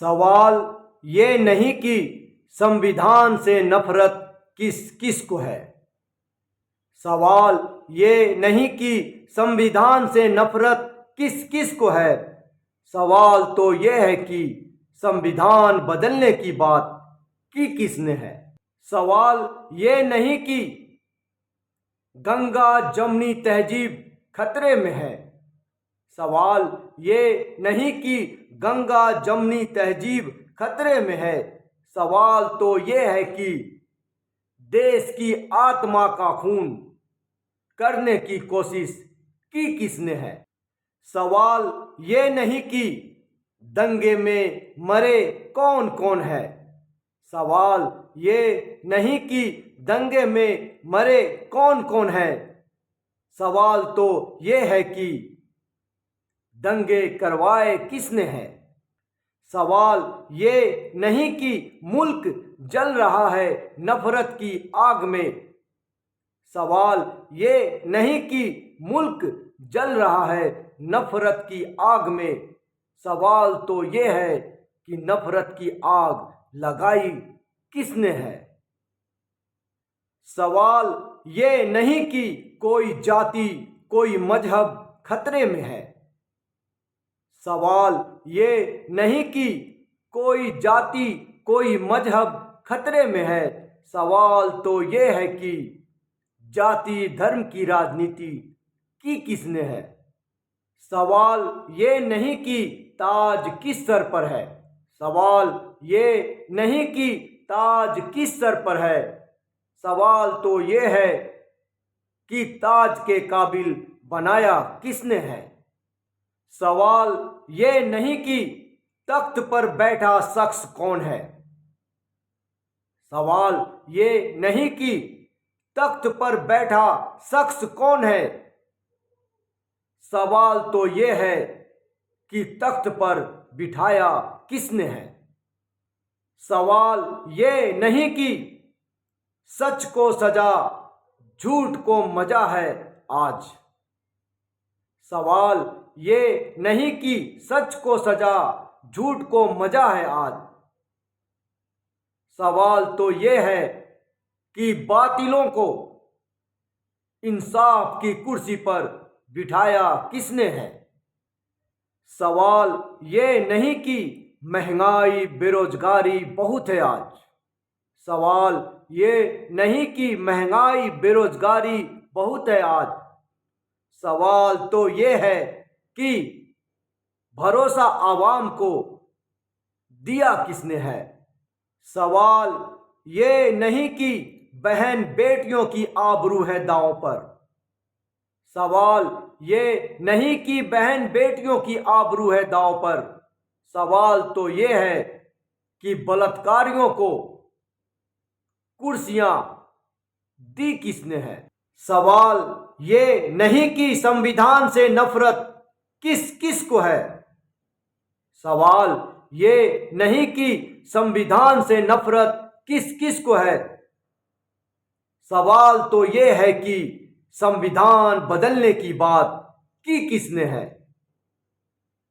सवाल ये नहीं कि संविधान से नफरत किस किस को है। सवाल ये नहीं कि संविधान से नफरत किस किस को है। सवाल तो यह है कि संविधान बदलने की बात की किसने है। सवाल ये नहीं कि गंगा जमनी तहजीब खतरे में है। सवाल ये नहीं कि गंगा जमनी तहजीब खतरे में है। सवाल तो ये है कि देश की आत्मा का खून करने की कोशिश की किसने है। सवाल ये नहीं कि दंगे में मरे कौन कौन है। सवाल ये नहीं कि दंगे में मरे कौन कौन है। सवाल तो ये है कि दंगे करवाए किसने हैं। सवाल ये नहीं कि मुल्क जल रहा है नफरत की आग में। सवाल ये नहीं कि मुल्क जल रहा है नफरत की आग में। सवाल तो ये है कि नफरत की आग लगाई किसने है। सवाल ये नहीं कि कोई जाति कोई मजहब खतरे में है। सवाल ये नहीं कि कोई जाति कोई मजहब खतरे में है। सवाल तो ये है कि जाति धर्म की राजनीति की किसने है। सवाल ये नहीं कि ताज किस सर पर है। सवाल ये नहीं कि ताज किस सर पर है। सवाल तो ये है कि ताज के काबिल बनाया किसने है। सवाल ये नहीं कि तख्त पर बैठा शख्स कौन है। सवाल ये नहीं कि तख्त पर बैठा शख्स कौन है। सवाल तो ये है कि तख्त पर बिठाया किसने है। सवाल ये नहीं कि सच को सजा झूठ को मजा है आज। सवाल ये नहीं कि सच को सजा झूठ को मजा है आज। सवाल तो ये है कि बातिलों को इंसाफ की कुर्सी पर बिठाया किसने है। सवाल ये नहीं कि महंगाई बेरोजगारी बहुत है आज। सवाल ये नहीं कि महंगाई बेरोजगारी बहुत है आज। सवाल तो ये है कि भरोसा आवाम को दिया किसने है। सवाल ये नहीं कि बहन बेटियों की आबरू है दांव पर। सवाल ये नहीं कि बहन बेटियों की आबरू है दांव पर। सवाल तो ये है कि बलात्कारियों को कुर्सियां दी किसने है। सवाल ये नहीं कि संविधान से नफरत किस किस को है। सवाल ये नहीं कि संविधान से नफरत किस किस को है। सवाल तो ये है कि संविधान बदलने की बात की किसने है।